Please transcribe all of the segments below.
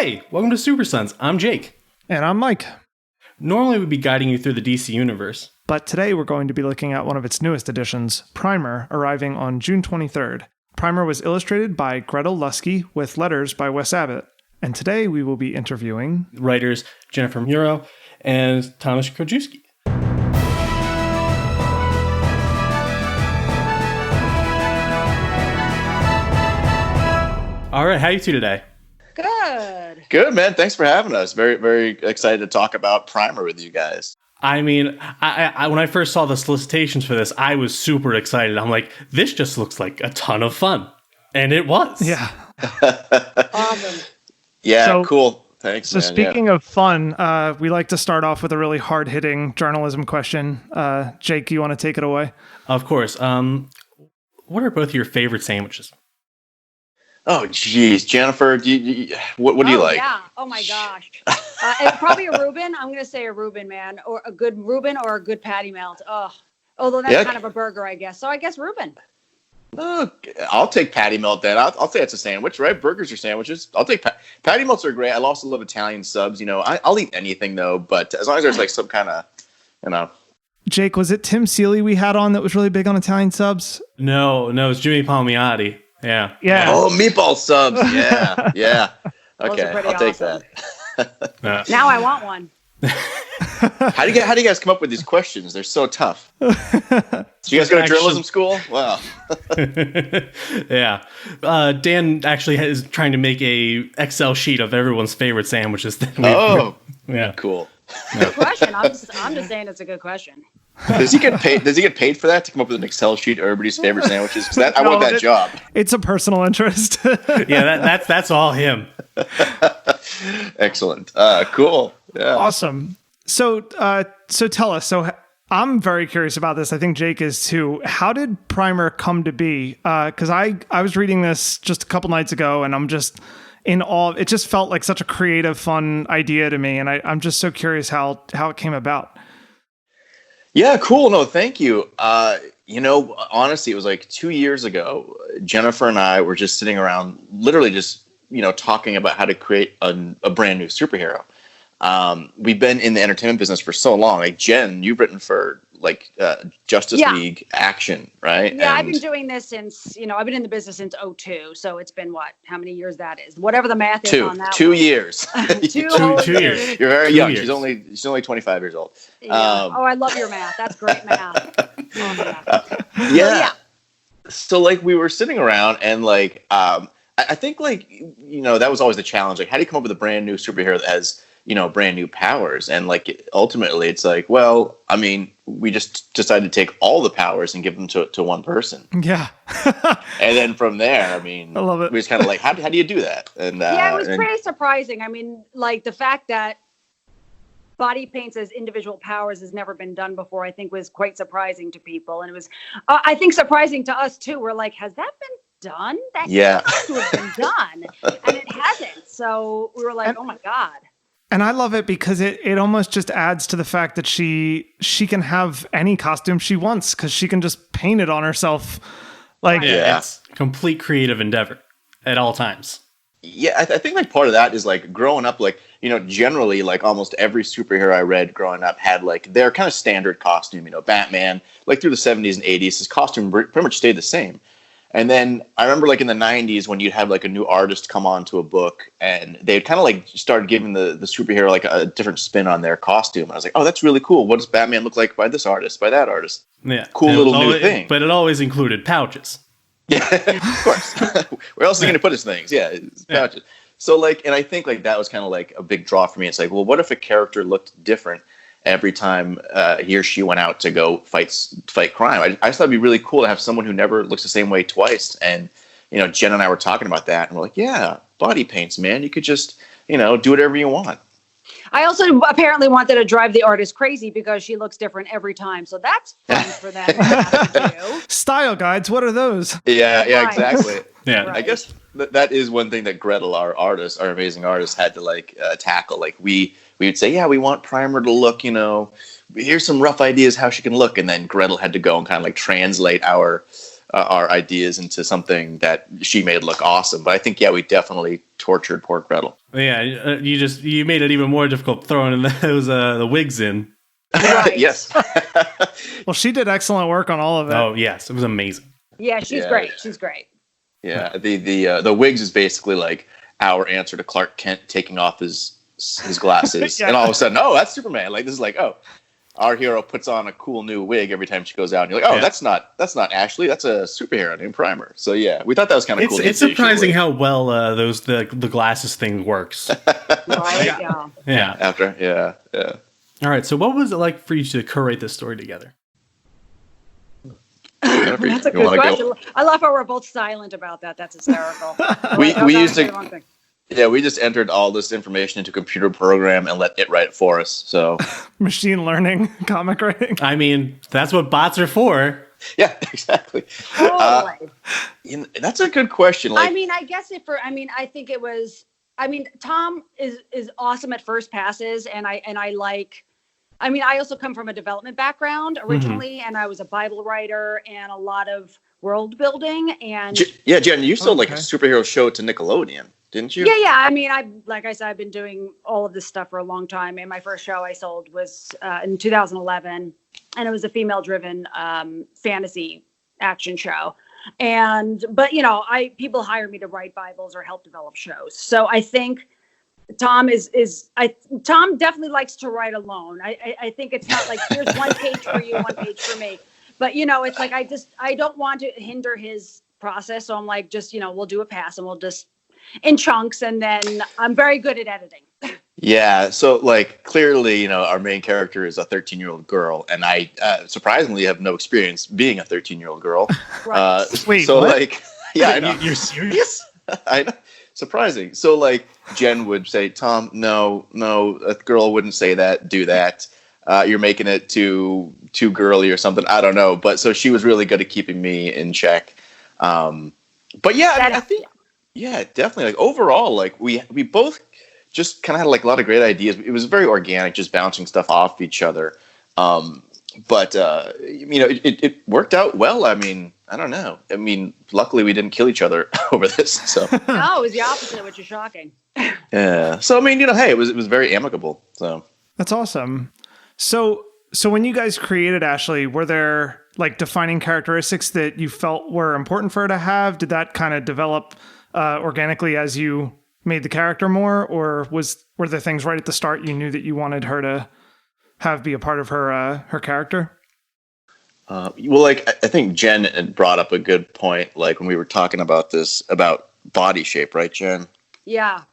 Hey, welcome to Super Sons. I'm Jake. And I'm Mike. Normally we'd be guiding you through the DC universe. But today we're going to be looking at one of its newest editions, Primer, arriving on June 23rd. Primer was illustrated by Gretel Lusky with letters by Wes Abbott. And today we will be interviewing writers Jennifer Muro and Thomas Krajewski. All right, how are you two today? Good, man. Thanks for having us. Very, very excited to talk about Primer with you guys. I mean, I when I first saw the solicitations for this, I was super excited. I'm like, this just looks like a ton of fun. And it was. Yeah. Awesome. Yeah, so, cool. Thanks, so man. Speaking of fun, we like to start off with a really hard-hitting journalism question. Jake, you want to take it away? Of course. What are both your favorite sandwiches? Oh, geez. Jennifer, what do you like? Yeah. Oh, my gosh. Probably a Reuben. I'm going to say a Reuben, man. Or a good Reuben or a good patty melt. Oh, although that's kind of a burger, I guess. So I guess Reuben. I'll take patty melt then. I'll say it's a sandwich, right? Burgers are sandwiches. I'll take patty melts are great. I also love Italian subs. You know, I'll eat anything, though. But as long as there's like some kind of, you know. Jake, was it Tim Seeley we had on that was really big on Italian subs? No, it's Jimmy Palmiotti. Yeah. Oh, meatball subs. Yeah. Okay, I'll take that. Now I want one. How do you guys come up with these questions? They're so tough. Do you guys go to journalism school? Wow. Yeah. Dan actually is trying to make a Excel sheet of everyone's favorite sandwiches. Yeah. Cool. Good question. I'm just saying it's a good question. Does he get paid? Does he get paid for that to come up with an Excel sheet of everybody's favorite sandwiches? Because I want that job. It's a personal interest. Yeah, that's all him. Excellent. Cool. Yeah. Awesome. So tell us. So I'm very curious about this. I think Jake is too. How did Primer come to be? Because I was reading this just a couple nights ago, and I'm just in awe. It just felt like such a creative, fun idea to me, and I'm just so curious how it came about. Yeah, cool. No, thank you. Honestly, it was like 2 years ago. Jennifer and I were just sitting around, literally just, talking about how to create a brand new superhero. We've been in the entertainment business for so long. Like Jen, you've written for Justice League Action, right? Yeah, I've been doing this since, I've been in the business since 2002. So it's been how many years that is? Whatever the math is on that. 2 years. Two years. You're very young. She's only 25 years old. Yeah. I love your math. That's great math. Yeah. So we were sitting around and I think that was always the challenge. Like, how do you come up with a brand new superhero that has brand new powers? And ultimately it's we just decided to take all the powers and give them to one person. Yeah. And then from there, I love it. We just kind of how do you do that? And it was pretty surprising. The fact that body paints as individual powers has never been done before, I think was quite surprising to people. And it was, I think, surprising to us too. We're like, has that been done? That has to have been done. And it hasn't. So we were like, oh my God. And I love it because it almost just adds to the fact that she can have any costume she wants because she can just paint it on herself. It's complete creative endeavor at all times. Yeah, I think part of that is growing up, generally almost every superhero I read growing up had their kind of standard costume. Batman, through the 70s and 80s, his costume pretty much stayed the same. And then I remember in the 90s when you'd have a new artist come onto a book and they'd kind of started giving the superhero a different spin on their costume. And I was like, oh, that's really cool. What does Batman look like by this artist, by that artist? Yeah. Cool little new thing. But it always included pouches. Yeah, of course. Where else is he going to put his things? Yeah, it's pouches. So and I think that was kind of a big draw for me. It's well, what if a character looked different every time he or she went out to go fight crime? I just thought it'd be really cool to have someone who never looks the same way twice. And Jen and I were talking about that, and we're like, yeah, body paints, man. You could just do whatever you want. I also apparently wanted to drive the artist crazy because she looks different every time. So that's fun for them to have to do. Style guides, what are those? Yeah, exactly. Yeah, right. I guess that is one thing that Gretel, our amazing artist, had to tackle. We would say, yeah, we want Primer to look, here's some rough ideas how she can look, and then Gretel had to go and kind of translate our our ideas into something that she made look awesome. But I think, yeah, we definitely tortured poor Gretel. Yeah, you made it even more difficult throwing in those the wigs in. Right. Yes. Well, she did excellent work on all of it. Oh yes, it was amazing. Yeah, she's great. She's great. Yeah, the wigs is basically like our answer to Clark Kent taking off his glasses, Yeah. and all of a sudden, oh, that's Superman. Like this is like, oh, our hero puts on a cool new wig every time she goes out, and you're like, oh, that's not Ashley, that's a superhero named Primer. So yeah, we thought that was kind of cool. It's surprising how well the glasses thing works. Right? Yeah. Yeah. All right. So, what was it like for you to curate this story together? That's a good question. I love how we're both silent about that. That's hysterical. we used to. Yeah, we just entered all this information into a computer program and let it write it for us. So machine learning, comic writing. I mean, that's what bots are for. Yeah, exactly. That's a good question. Like, I mean, I guess I think it was. I mean, Tom is awesome at first passes, and I like. I mean, I also come from a development background originally, and I was a Bible writer and a lot of world building. And yeah, Jen, you sold like a superhero show to Nickelodeon, didn't you? Yeah. I mean, like I said, I've been doing all of this stuff for a long time. And my first show I sold was in 2011, and it was a female-driven fantasy action show. But people hire me to write Bibles or help develop shows. So I think Tom Tom definitely likes to write alone. I think it's not like here's one page for you, one page for me. But it's like I don't want to hinder his process. So I'm like, we'll do a pass and we'll just in chunks, and then I'm very good at editing. Yeah. So like clearly, our main character is a 13-year-old girl, and I surprisingly have no experience being a 13-year-old girl. Right. Wait. So what? like, yeah, I know. You're serious? I know. Surprising. So like Jen would say, Tom, no, a girl wouldn't say that, do that. You're making it too girly or something. I don't know. But so she was really good at keeping me in check. But yeah, I think, yeah, definitely. Like overall, like we both just kind of had like a lot of great ideas. It was very organic, just bouncing stuff off each other. But it worked out well. I mean, I don't know. I mean, luckily we didn't kill each other over this. So no, it was the opposite, which is shocking. Yeah. So I mean, hey, it was very amicable. So that's awesome. So when you guys created Ashley, were there like defining characteristics that you felt were important for her to have? Did that kind of develop organically as you made the character more, or were there things right at the start you knew that you wanted her to have be a part of her character? Well, like I think Jen had brought up a good point, like when we were talking about this about body shape, right, Jen? Yeah.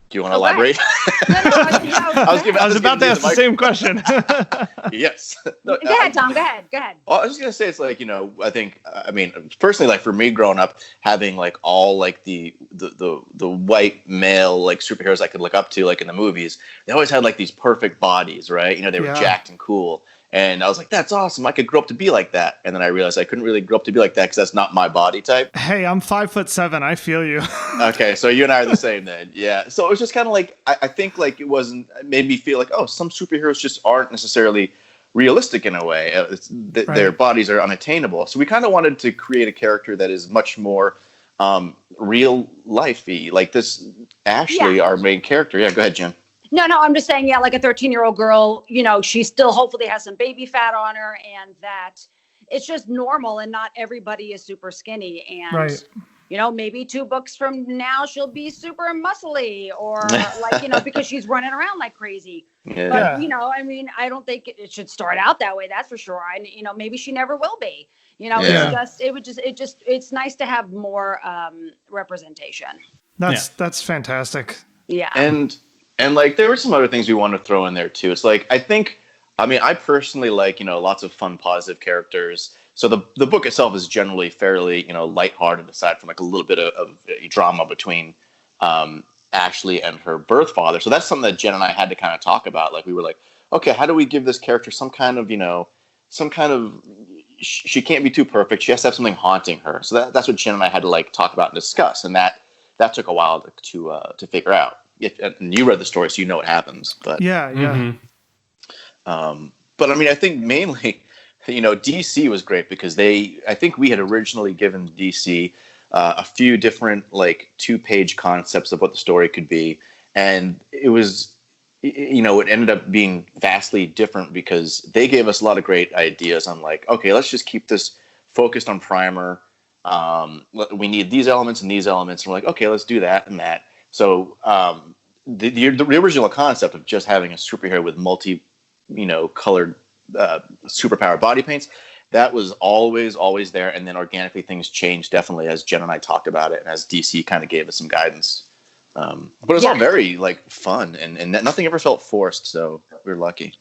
Do you want to elaborate? I was about to ask the same question. Yes. No, go ahead, Tom. Go ahead. Well, I was just gonna say it's like I mean personally, like for me growing up, having like all like the white male like superheroes I could look up to like in the movies, they always had like these perfect bodies, right? They were jacked and cool. And I was like, that's awesome. I could grow up to be like that. And then I realized I couldn't really grow up to be like that because that's not my body type. Hey, I'm 5'7". I feel you. Okay, so you and I are the same then. Yeah. So it was just kind of like, I think like it made me feel like, oh, some superheroes just aren't necessarily realistic in a way. Their bodies are unattainable. So we kind of wanted to create a character that is much more real life-y. Like this Ashley, our main character. Yeah, go ahead, Jen. No, I'm just saying, like a 13-year-old girl, she still hopefully has some baby fat on her, and that it's just normal, and not everybody is super skinny. And, maybe 2 books from now, she'll be super muscly, or because she's running around like crazy. Yeah. But, I mean, I don't think it should start out that way. That's for sure. And, maybe she never will be, it's nice to have more representation. That's fantastic. Yeah. And like there were some other things we wanted to throw in there too. It's like I personally like lots of fun, positive characters. So the book itself is generally fairly lighthearted, aside from like a little bit of a drama between Ashley and her birth father. So that's something that Jen and I had to kind of talk about. Like we were like, okay, how do we give this character some kind of she can't be too perfect. She has to have something haunting her. So that's what Jen and I had to like talk about and discuss, and that took a while to figure out. And you read the story, so you know what happens. But yeah. But I mean, I think mainly DC was great because I think we had originally given DC a few different like 2-page concepts of what the story could be. And it was, it ended up being vastly different because they gave us a lot of great ideas on like, okay, let's just keep this focused on Primer. We need these elements and these elements. And we're like, okay, let's do that and that. So the original concept of just having a superhero with colored superpower body paints, that was always there. And then organically things changed definitely as Jen and I talked about it and as DC kind of gave us some guidance. But it was all very like fun and nothing ever felt forced. So we were lucky.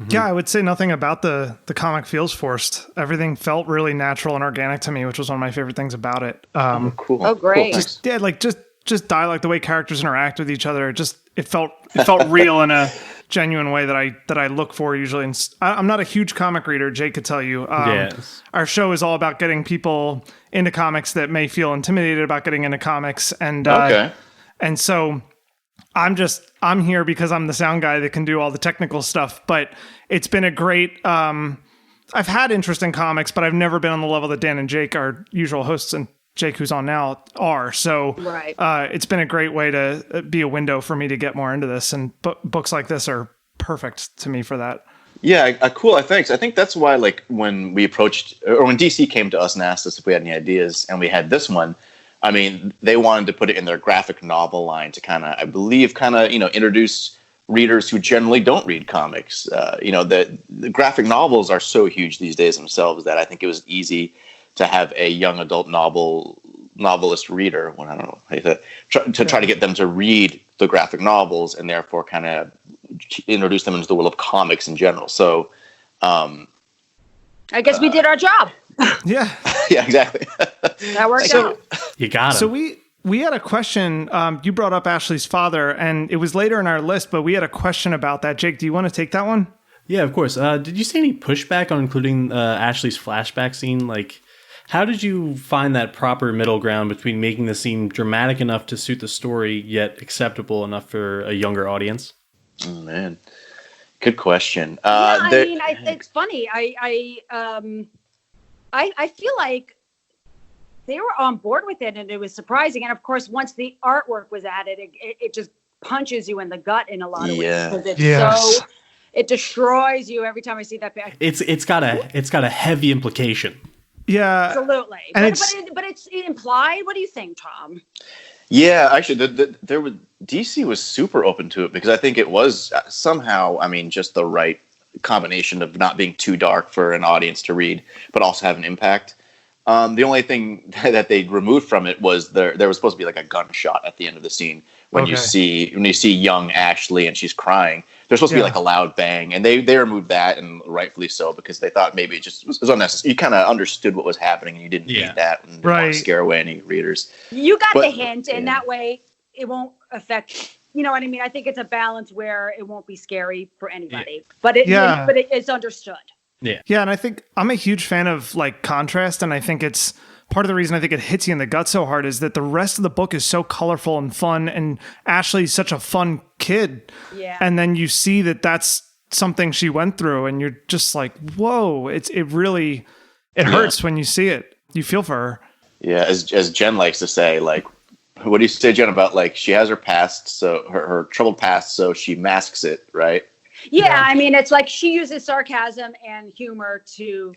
Mm-hmm. Yeah, I would say nothing about the comic feels forced. Everything felt really natural and organic to me, which was one of my favorite things about it. Cool. Oh, great. Cool. Just dialogue, the way characters interact with each other. It felt real in a genuine way that I look for usually. And I'm not a huge comic reader. Jake could tell you. Yes. Our show is all about getting people into comics that may feel intimidated about getting into comics. And and so I'm here because I'm the sound guy that can do all the technical stuff. But it's been a great. I've had interest in comics, but I've never been on the level that Dan and Jake, our usual hosts, and Jake, who's on now, are. So it's been a great way to be a window for me to get more into this. And books like this are perfect to me for that. Yeah, cool. Thanks. I think that's why, like, when we approached, or when DC came to us and asked us if we had any ideas, and we had this one, I mean, they wanted to put it in their graphic novel line to kind of, I believe, introduce readers who generally don't read comics. The graphic novels are so huge these days themselves that I think it was easy to have a young adult novelist reader, when I don't know how you say it, try to get them to read the graphic novels and therefore kind of introduce them into the world of comics in general. So, I guess we did our job. Yeah. Yeah, exactly. That worked out. You got it. So we had a question. You brought up Ashley's father, and it was later in our list, but we had a question about that. Jake, do you want to take that one? Yeah, of course. Did you see any pushback on including Ashley's flashback scene? Like, how did you find that proper middle ground between making the scene dramatic enough to suit the story, yet acceptable enough for a younger audience? Oh, man. Good question. It's funny. I feel like they were on board with it, and it was surprising. And of course, once the artwork was added, it just punches you in the gut in a lot of ways because it's it destroys you every time I see that. It's got a heavy implication. Yeah, absolutely. And but it's implied. What do you think, Tom? Yeah, actually, DC was super open to it because I think it was somehow, just the right combination of not being too dark for an audience to read, but also have an impact. The only thing that they removed from it was there was supposed to be like a gunshot at the end of the scene when you see young Ashley and she's crying. There's supposed to be like a loud bang, and they removed that, and rightfully so, because they thought maybe it just was unnecessary. You kind of understood what was happening, and you didn't need that, and didn't want to scare away any readers. You got the hint, and that way it won't affect. You know what I mean? I think it's a balance where it won't be scary for anybody, but it's understood. Yeah, and I think I'm a huge fan of like contrast, and I think it's part of the reason I think it hits you in the gut so hard is that the rest of the book is so colorful and fun, and Ashley's such a fun kid. Yeah. And then you see that that's something she went through, and you're just like, whoa, it really hurts when you see it. You feel for her. Yeah, as Jen likes to say, like, what do you say, Jen, about like she has her past, so her troubled past, so she masks it, right? Yeah, I mean, it's like she uses sarcasm and humor to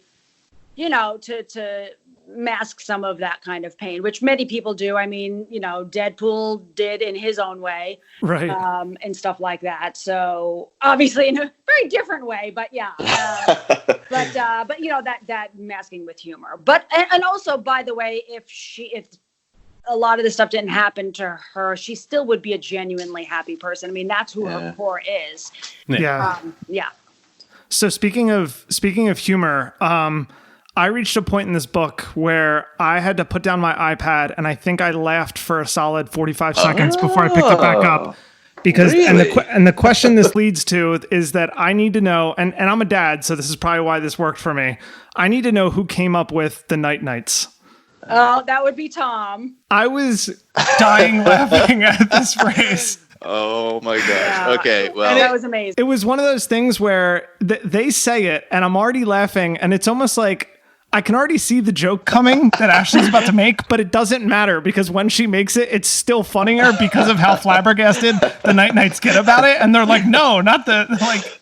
mask some of that kind of pain, which many people do. I mean, Deadpool did in his own way, right? And stuff like that. So obviously in a very different way, but yeah. But that masking with humor. But and also, by the way, if a lot of this stuff didn't happen to her, she still would be a genuinely happy person. I mean, that's who her core is. Yeah. So speaking of humor, I reached a point in this book where I had to put down my iPad, and I think I laughed for a solid 45 seconds before I picked it back up. Because and the question this leads to is that I need to know, and I'm a dad, so this is probably why this worked for me. I need to know who came up with the Night Knights. Oh, that would be Tom. I was dying laughing at this phrase. Oh my gosh. Yeah. Okay, And well, that was amazing. It was one of those things where they say it, and I'm already laughing, and it's almost like I can already see the joke coming that Ashley's about to make, but it doesn't matter because when she makes it, it's still funnier because of how flabbergasted the Night Knights get about it. And they're like, no, not the, like.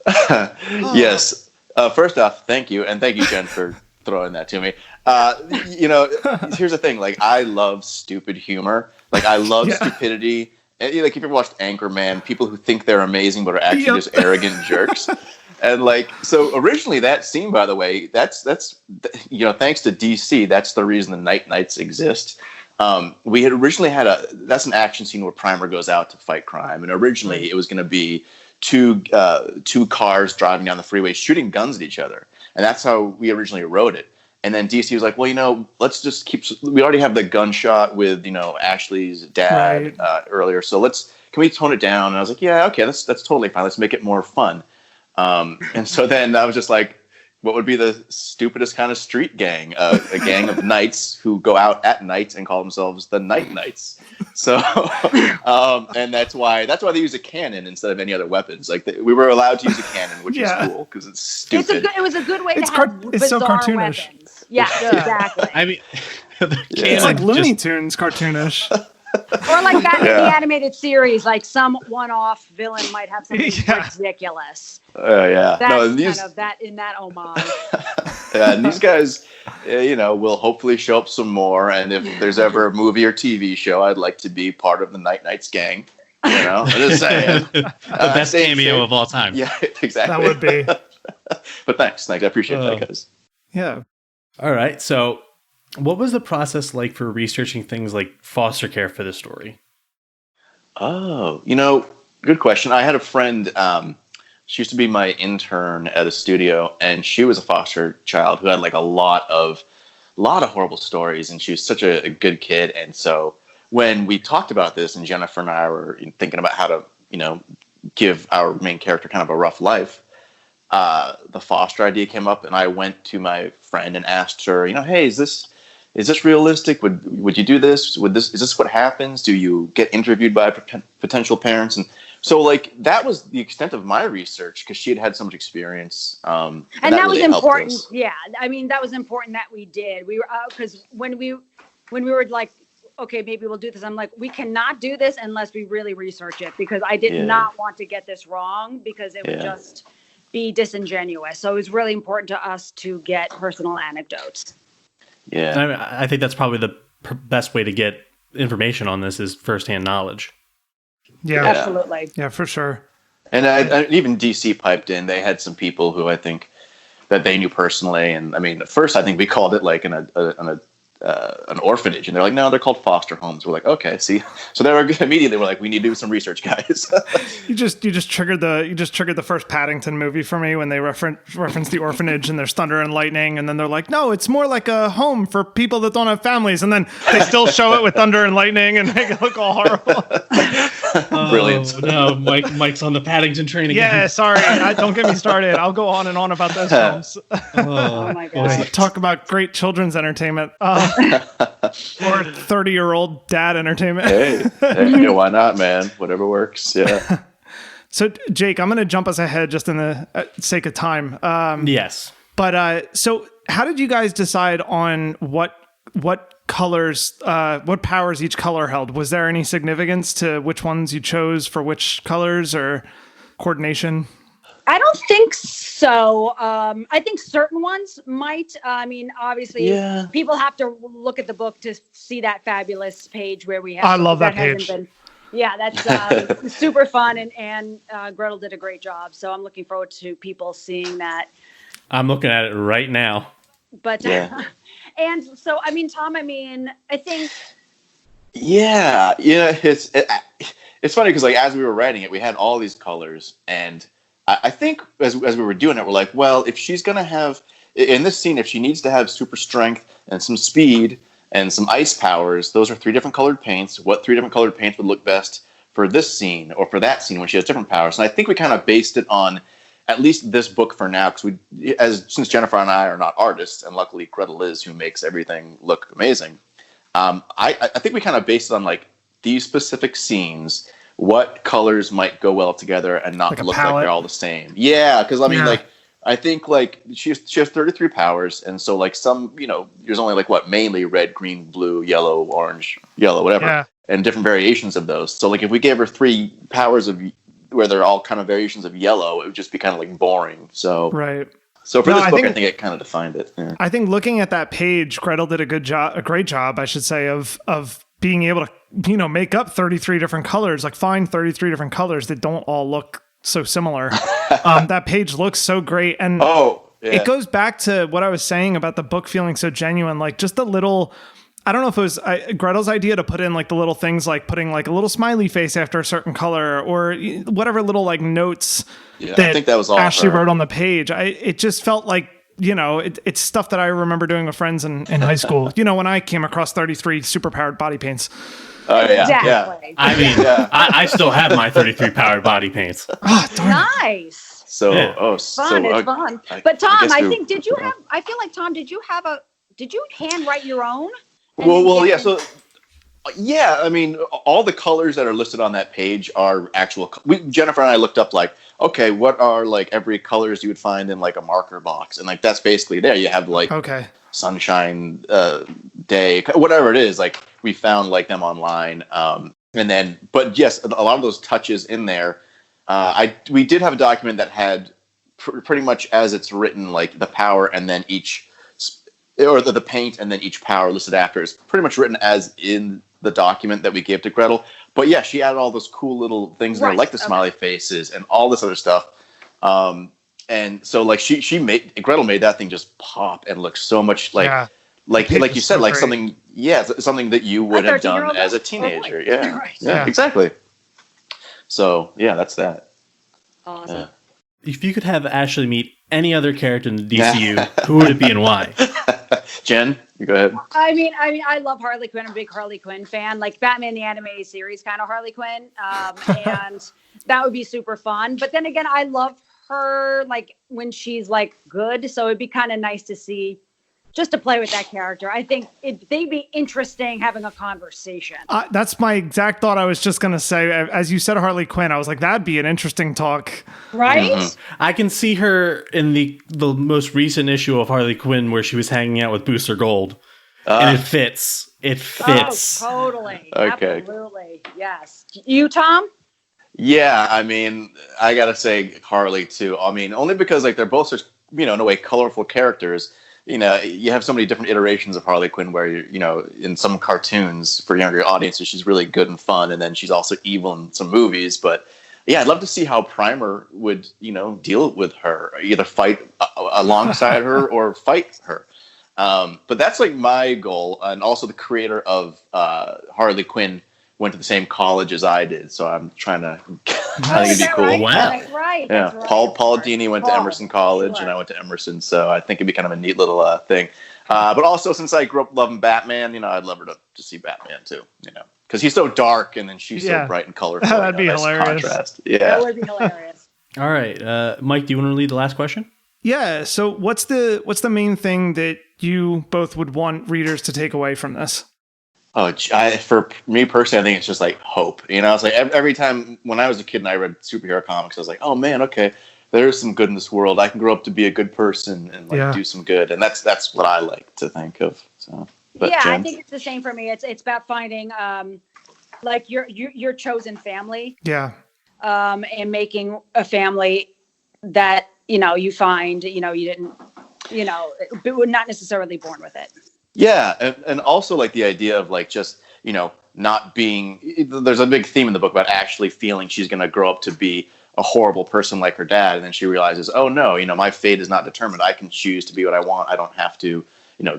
Yes. First off, thank you. And thank you, Jen, for throwing that to me. Here's the thing. Like, I love stupid humor. Like, I love stupidity. And, like, if you've ever watched Anchorman, people who think they're amazing but are actually just arrogant jerks. And like, so originally that scene, by the way, that's thanks to DC, that's the reason the Night Knights exist. We had originally that's an action scene where Primer goes out to fight crime, and originally it was going to be two cars driving down the freeway shooting guns at each other, and that's how we originally wrote it. And then DC was like, well, let's just we already have the gunshot with Ashley's dad earlier, so can we tone it down? And I was like, yeah, okay, that's totally fine. Let's make it more fun. And so then I was just like, what would be the stupidest kind of street gang? A gang of knights who go out at night and call themselves the Night Knights. So, and that's why they use a cannon instead of any other weapons. Like we were allowed to use a cannon, which is cool because it's stupid. It was a good way to have it's so bizarre cartoonish. weapons. Yeah, exactly. I mean, It's like Looney Tunes cartoonish. Or like that in the animated series, like some one-off villain might have something ridiculous. Yeah. That's kind of that in that homage. Yeah, and these guys, will hopefully show up some more. And if there's ever a movie or TV show, I'd like to be part of the Night Knights gang. I'm just saying. The best cameo of all time. Yeah, exactly. That would be. But thanks. I appreciate that, guys. Yeah. All right. So, what was the process like for researching things like foster care for this story? Oh, good question. I had a friend, she used to be my intern at a studio, and she was a foster child who had like a lot of horrible stories, and she was such a good kid. And so when we talked about this, and Jennifer and I were thinking about how to, give our main character kind of a rough life, the foster idea came up, and I went to my friend and asked her, hey, is this realistic? Would you do this? Is this what happens? Do you get interviewed by potential parents? And so like that was the extent of my research because she had so much experience. And that was really important. Us. Yeah. I mean, that was important that we did. We were, because when we were like, okay, maybe we'll do this. I'm like, we cannot do this unless we really research it because I did not want to get this wrong because it would just be disingenuous. So it was really important to us to get personal anecdotes. Yeah, I mean, I think that's probably the best way to get information on this is firsthand knowledge. Yeah, absolutely. Yeah, for sure. And even DC piped in. They had some people who I think that they knew personally. And I mean, at first I think we called it like an orphanage, and they're like, no, they're called foster homes. We're like, okay, see. So they were immediately we're like, we need to do some research, guys. You just triggered the first Paddington movie for me when they reference the orphanage and there's thunder and lightning, and then they're like, no, it's more like a home for people that don't have families, and then they still show it with thunder and lightning and make it look all horrible. Brilliant. No, Mike's on the Paddington train again. Yeah, sorry, don't get me started. I'll go on and on about those films. Oh my God. Talk about great children's entertainment. Or 30-year-old dad entertainment. Hey, why not, man? Whatever works. Yeah. So, Jake, I'm going to jump us ahead just in the sake of time. Yes. But so how did you guys decide on what colors, what powers each color held? Was there any significance to which ones you chose for which colors or coordination? I don't think so. I think certain ones might. I mean, obviously, people have to look at the book to see that fabulous page where we have. I love that page. That's super fun, and Gretel did a great job. So I'm looking forward to people seeing that. I'm looking at it right now. But and so I mean, Tom. I mean, I think. Yeah, it's funny because like as we were writing it, we had all these colors and. I think as we were doing it, we're like, well, if she's going to have, in this scene, if she needs to have super strength and some speed and some ice powers, those are 3 different colored paints. What 3 different colored paints would look best for this scene or for that scene when she has different powers? And I think we kind of based it on at least this book for now, because since Jennifer and I are not artists, and luckily Gretel is, who makes everything look amazing, I think we kind of based it on like these specific scenes what colors might go well together and not Like a look like palette? they're all the same. Yeah, because I mean, Yeah. like, I think like she has 33 powers, and so like some, there's only like what, mainly red, green, blue, yellow, orange, yellow, whatever, Yeah. and different variations of those. So like if we gave her 3 powers of where they're all kind of variations of yellow, it would just be kind of like boring. So Right. So for No, this I book, think- I think it kind of defined it. Yeah. I think looking at that page, Gretel did a great job, I should say, of being able to, make up 33 different colors, like find 33 different colors that don't all look so similar. That page looks so great. And Oh, yeah. it goes back to what I was saying about the book feeling so genuine, like just the little, I don't know if it was Gretel's idea to put in like the little things, like putting like a little smiley face after a certain color or whatever little like notes Yeah, that I think that was all Ashley her. wrote on the page. It just felt like, it's stuff that I remember doing with friends in high school. When I came across 33 superpowered body paints. Oh, yeah, yeah. Exactly. I mean, Yeah. I still have my 33 powered body paints. Oh, darn. Nice. So, Yeah. oh, Fun. so It's fun. But Tom, guess I we- think, did you have, I feel like, Tom, did you handwrite your own? And Well, then yeah. get- So, yeah, I mean, all the colors that are listed on that page are actual. Jennifer and I looked up like, okay, what are like every colors you would find in like a marker box, and like that's basically there. You have like Okay. sunshine, day, whatever it is. Like we found like them online, and then, but yes, a lot of those touches in there. We did have a document that had pretty much as it's written, like the power and then each. Or the paint and then each power listed after is pretty much written as in the document that we gave to Gretel. But yeah, she added all those cool little things in there, Right, like the smiley faces and all this other stuff. And so like Gretel made that thing just pop and look so much like Yeah. like The page you was said, so like great. something that you would have 13-year-old done as a boy. teenager. Right. Yeah. Right. Yeah, exactly. So yeah, that's that. Awesome. Yeah. If you could have Ashley meet any other character in the DCU, who would it be and why? Jen, you go ahead. I mean, I love Harley Quinn. I'm a big Harley Quinn fan, like Batman the animated series kind of Harley Quinn, and that would be super fun. But then again, I love her like when she's like good, so it'd be kind of nice to see, just to play with that character. I think they'd be interesting having a conversation. That's my exact thought. I was just going to say, as you said, Harley Quinn, I was like, that'd be an interesting talk. Right? Mm-hmm. I can see her in the most recent issue of Harley Quinn where she was hanging out with Booster Gold. And it fits. It fits. Oh, totally. Okay. Absolutely. Yes. You, Tom? Yeah, I mean, I gotta say Harley too. I mean, only because like they're both such, in a way, colorful characters. You have so many different iterations of Harley Quinn where, in some cartoons for younger audiences, she's really good and fun. And then she's also evil in some movies. But yeah, I'd love to see how Primer would, deal with her, either fight alongside her or fight her. But that's like my goal. And also the creator of Harley Quinn went to the same college as I did. So I'm trying to, I think it'd be cool. Right? Wow. That's right. Yeah, That's right. Paul Dini went to Paul. Emerson College, and I went to Emerson, so I think it'd be kind of a neat little thing. But also, since I grew up loving Batman, I'd love her to see Batman too, because he's so dark, and then she's Yeah. so bright and colorful. That'd be nice hilarious. Contrast. That Yeah. would be hilarious. All right. Mike, do you want to lead the last question? Yeah. So what's the main thing that you both would want readers to take away from this? Oh, for me personally, I think it's just like hope. It's like every time when I was a kid and I read superhero comics, I was like, oh man, okay, there's some good in this world. I can grow up to be a good person and do some good, and that's what I like to think of. So, but Yeah, I Jen? think it's the same for me. It's about finding like your chosen family, Yeah. and making a family that you find you didn't but not necessarily born with it. Yeah, and also like the idea of like just not being. There's a big theme in the book about Ashley feeling she's going to grow up to be a horrible person like her dad, and then she realizes, oh no, my fate is not determined. I can choose to be what I want. I don't have to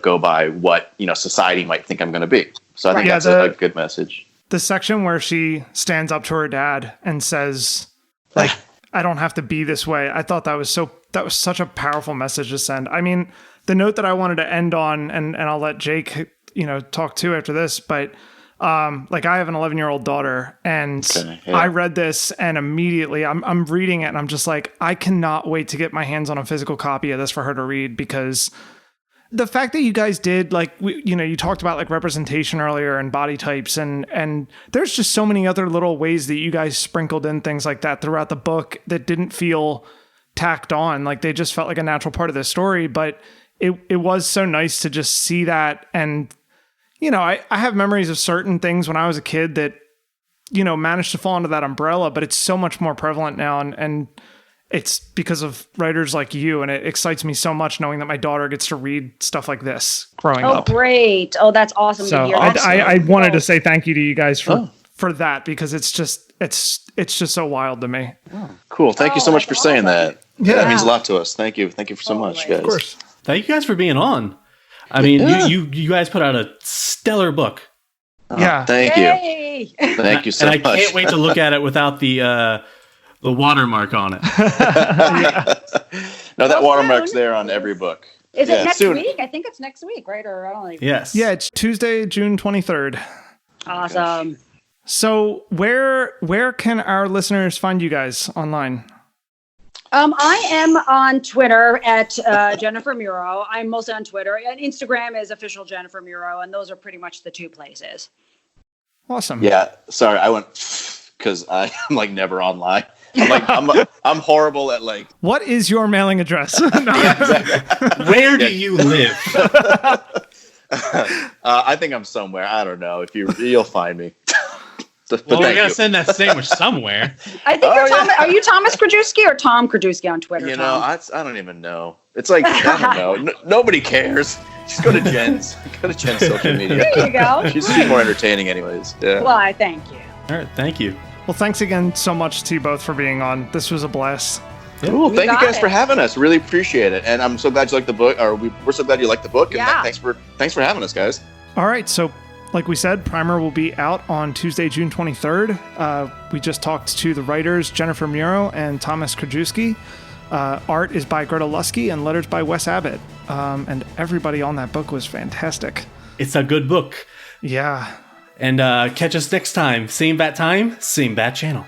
go by what society might think I'm going to be. So I think Right. that's Yeah, a good message. The section where she stands up to her dad and says, like, I don't have to be this way. I thought that was such a powerful message to send. I mean, the note that I wanted to end on, and I'll let Jake, talk too after this, but like I have an 11-year-old daughter, and Okay, yeah. I read this and immediately I'm reading it and I'm just like, I cannot wait to get my hands on a physical copy of this for her to read, because the fact that you guys did you talked about like representation earlier and body types and there's just so many other little ways that you guys sprinkled in things like that throughout the book that didn't feel tacked on. Like they just felt like a natural part of the story, but it was so nice to just see that. And, I have memories of certain things when I was a kid that, managed to fall under that umbrella, but it's so much more prevalent now. And it's because of writers like you. And it excites me so much knowing that my daughter gets to read stuff like this growing up. Oh, great. Oh, that's awesome to hear. I wanted to say thank you to you guys for that, because it's just so wild to me. Oh, cool. Thank you so much for saying that. Yeah. That means a lot to us. Thank you. Thank you so much, guys. Of course. Thank you guys for being on. I mean, you guys put out a stellar book. Yeah. Thank you. Thank you so much. And I can't wait to look at it without the watermark on it. No, that watermark's there on every book. Is it next week? I think it's next week, right? Or I don't know. Yes. Yeah, it's Tuesday, June 23rd. Awesome. So where can our listeners find you guys online? I am on Twitter at Jennifer Muro. I'm mostly on Twitter, and Instagram is official Jennifer Muro, and those are pretty much the two places. Awesome. Yeah. Sorry, I went because I'm like never online. I'm horrible at like. What is your mailing address? Where do you live? I think I'm somewhere. I don't know. You'll find me. Well, we gotta send that sandwich somewhere. I think you're Thomas. Are you Thomas Krajewski or Tom Krajewski on Twitter? I don't even know. It's like I don't know. Nobody cares. Just go to Jen's. Go to Jen's social media. There you go. She's more entertaining, anyways. Yeah. Well, I thank you. All right, thank you. Well, thanks again so much to you both for being on. This was a blast. Cool. Thank you guys for having us. Really appreciate it. And I'm so glad you liked the book. Or we're so glad you liked the book. And Yeah. thanks for having us, guys. All right, so like we said, Primer will be out on Tuesday, June 23rd. We just talked to the writers, Jennifer Muro and Thomas Krajewski. Art is by Greta Lusky and letters by Wes Abbott. And everybody on that book was fantastic. It's a good book. Yeah. And catch us next time. Same bat channel.